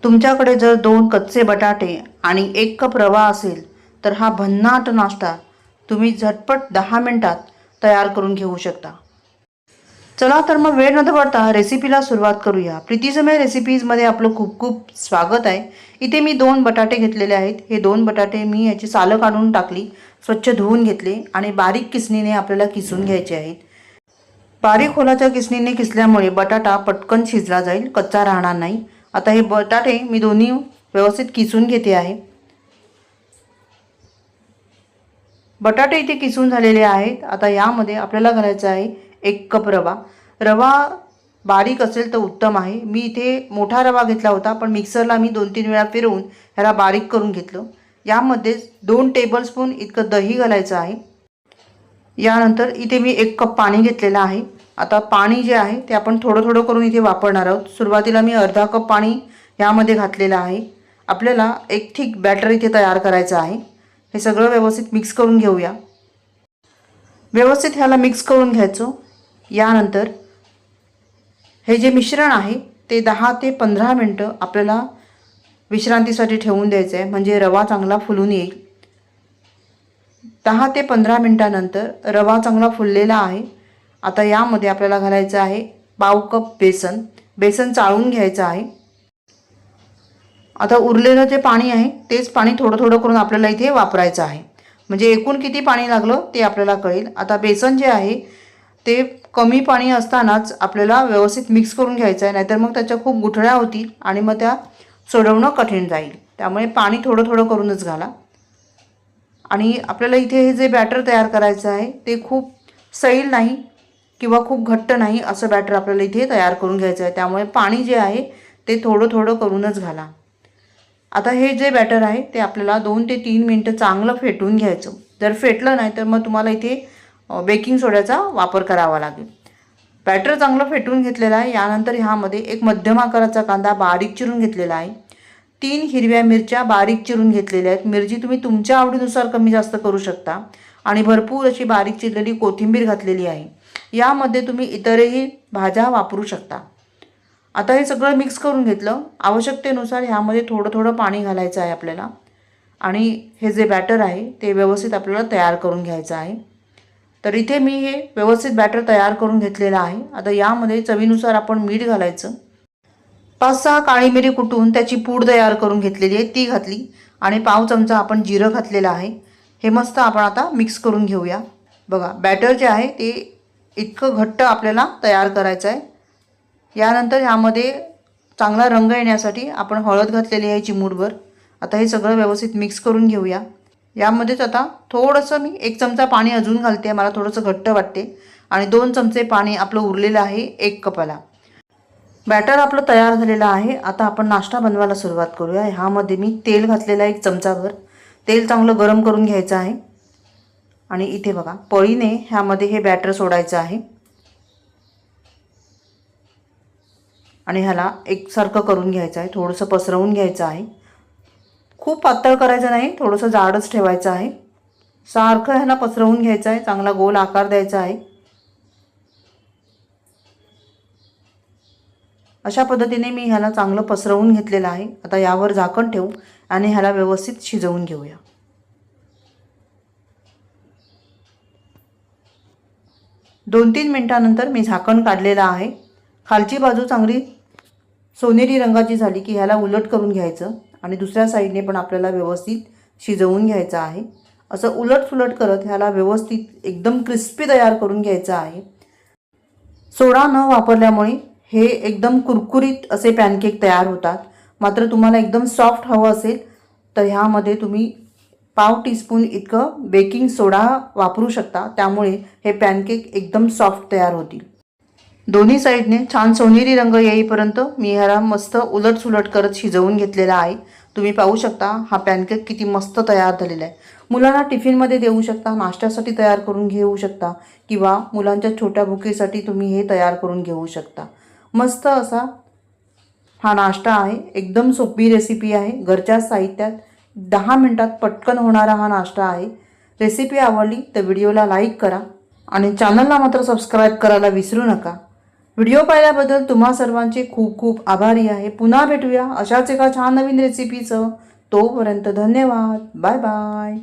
तुमच्याकडे जर 2 कच्चे बटाटे आणि 1 कप रवा असेल तर हा भन्नाट नाश्ता तुम्ही झटपट 10 मिनिटात तयार करून घेऊ शकता। चला तर मग वेळ न दवडता रेसिपीला सुरुवात करूया। प्रीतीसमय रेसिपीजमध्ये आपलं खूप खूप स्वागत आहे। इथे मी 2 बटाटे घेतलेले आहेत। हे 2 बटाटे मी याची सालं काढून टाकली, स्वच्छ धुवून घेतले आणि बारीक किसणीने आपल्याला किसून घ्यायचे आहेत। बारीक खोलाच्या किसणीने किसल्यामुळे बटाटा पटकन शिजला जाईल, कच्चा राहणार नाही। आता हे बटाटे मी दोन्ही व्यवस्थित किसून घेते आहे। बटाटे इथे किसून झालेले आहेत। आता यामध्ये आपल्याला घालायचा आहे 1 कप रवा। रवा बारीक असेल तर उत्तम आहे। मी इथे मोठा रवा घेतला होता, पण मिक्सरला मी 2-3 वेळा फिरवून ह्याला बारीक करून घेतलं। यामध्ये 2 टेबलस्पून इतकं दही घालायचं आहे। यानंतर इथे मी 1 कप पाणी घेतलेलं आहे। आता पाणी जे आहे ते आपण थोडं थोडं करून इथे वापरणार आहोत। सुरुवातीला मी अर्धा कप पाणी यामध्ये घातलेलं आहे। आपल्याला एक थिक बॅटर इथे तयार करायचं आहे। हे सगळं व्यवस्थित मिक्स करून घेऊया। व्यवस्थित ह्याला मिक्स करून घ्यायचं। यानंतर हे जे मिश्रण आहे ते 10 ते 15 मिनिटं आपल्याला विश्रांतीसाठी ठेवून द्यायचं आहे, म्हणजे रवा चांगला फुलून येईल। 10 ते 15 मिनिटानंतर रवा चांगला फुललेला आहे। आता यामध्ये आपल्याला घालायचं आहे पाव कप बेसन। बेसन चाळून घ्यायचं आहे। आता उरलेलं जे पाणी आहे तेच पाणी थोडं थोडं करून आपल्याला इथे वापरायचं आहे, म्हणजे एकूण किती पाणी लागलं ते आपल्याला कळेल। आता बेसन जे आहे ते कमी पाणी असतानाच आपल्याला व्यवस्थित मिक्स करून घ्यायचं आहे, नाहीतर मग त्याच्या खूप गुठळ्या होतील आणि मग त्या सोडवणं कठीण जाईल। त्यामुळे पाणी थोडं थोडं करूनच घाला। आणि आपल्याला इथे हे जे बॅटर तयार करायचं आहे ते खूप सैल नाही किंवा खूप घट्ट नाही, असं बॅटर आपल्याला इथे तयार करून घ्यायचं आहे। त्यामुळे पाणी जे आहे ते थोडं थोडं करूनच घाला। आता हे जे बॅटर आहे ते आपल्याला 2 ते 3 मिनिटं चांगलं फेटून घ्यायचं। जर फेटलं नाही तर मग तुम्हाला इथे बेकिंग सोड्याचा वापर करावा लागेल। बॅटर चांगलं फेटून घेतलेलं आहे। यानंतर ह्यामध्ये एक मध्यम आकाराचा कांदा बारीक चिरून घेतलेला आहे। 3 हिरव्या मिरच्या बारीक चिरून घेतलेल्या आहेत। मिरची तुम्ही तुमच्या आवडीनुसार कमी जास्त करू शकता। आणि भरपूर अशी बारीक चिरलेली कोथिंबीर घातलेली आहे। यामध्ये तुम्ही इतरही भाज्या वापरू शकता। आता हे सगळं मिक्स करून घेतलं। आवश्यकतेनुसार ह्यामध्ये थोडं थोडं पाणी घालायचं आहे आपल्याला। आणि हे जे बॅटर आहे ते व्यवस्थित आपल्याला तयार करून घ्यायचं आहे। तर इथे मी हे व्यवस्थित बॅटर तयार करून घेतलेलं आहे। आता यामध्ये चवीनुसार आपण मीठ घालायचं। 5-6 काळी मिरी कुटून त्याची पूड तयार करून घेतलेली आहे ती घातली। आणि पाव चमचा आपण जिरं घातलेलं आहे। हे मस्त आपण आता मिक्स करून घेऊया। बघा बॅटर जे आहे ते इतकं घट्ट आपल्याला तयार करायचं आहे। यानंतर ह्यामध्ये चांगला रंग येण्यासाठी आपण हळद घातलेली आहे चिमूटभर। आता हे सगळं व्यवस्थित मिक्स करून घेऊया। यामध्येच आता थोडंसं मी 1 चमचा पाणी अजून घालते, मला थोडंसं घट्ट वाटते। आणि 2 चमचे पाणी आपलं उरलेलं आहे 1 कपाला। बॅटर आपलं तयार झालेलं आहे। आता आपण नाश्ता बनवायला सुरुवात करूया। ह्यामध्ये मी तेल घातलेलं आहे 1 चमचाभर। तेल चांगलं गरम करून घ्यायचं आहे। आणि इथे बघा पळीने ह्यामध्ये हे बॅटर सोडायचं आहे आणि ह्याला एकसारखं करून घ्यायचं आहे। थोडंसं पसरवून घ्यायचं आहे। खूप पातळ करायचं नाही, थोडंसं जाडच ठेवायचं आहे। सारखं ह्याला पसरवून घ्यायचं आहे, चांगला गोल आकार द्यायचा आहे। अशा पद्धतीने मी ह्याला चांगलं पसरवून घेतलेलं आहे। आता यावर झाकण ठेवू आणि ह्याला व्यवस्थित शिजवून घेऊया। 2-3 मिनिटांनंतर मी झाकण काढलेलं आहे। खालची बाजू चांगली सोनेरी रंगाची झाली की ह्याला उलट करून घ्यायचं आणि दुसऱ्या साईडने पण आपल्याला व्यवस्थित शिजवून घ्यायचं आहे। असं उलट-सुलट करत ह्याला व्यवस्थित एकदम क्रिस्पी तयार करून घ्यायचं आहे। सोडा न वापरल्यामुळे हे एकदम कुरकुरीत असे पॅनकेक तयार होतात। मात्र तुम्हाला एकदम सॉफ्ट हवं असेल तर ह्यामध्ये तुम्ही पाव टीस्पून इतकं बेकिंग सोडा वापरू शकता, त्यामुळे हे पॅनकेक एकदम सॉफ्ट तयार होतील। दोन्ही साईडने छान सोनेरी रंग येईपर्यंत मी ह्याला मस्त उलट-सुलट करत शिजवून घेतलेला आहे। तुम्ही पाहू शकता हा पॅनकेक किती मस्त तयार झालेला आहे। मुलांना टिफिनमध्ये देऊ शकता, नाश्त्यासाठी तयार करून घेऊ शकता किंवा मुलांच्या छोट्या भुकेसाठी तुम्ही हे तयार करून घेऊ शकता। मस्त असा हा नाश्ता आहे। एकदम सोपी रेसिपी आहे। घरच्या साहित्यात 10 मिनिटात पटकन होणारा हा नाश्ता आहे। रेसिपी आवडली तर व्हिडिओला लाईक करा आणि चॅनलला मात्र सबस्क्राईब करायला विसरू नका। व्हिडिओ पाहिल्याबद्दल तुम्हा सर्वांचे खूप खूप आभारी आहे. पुन्हा भेटूया अशाच एका छान नवीन रेसिपीचं. तोपर्यंत धन्यवाद. Bye bye.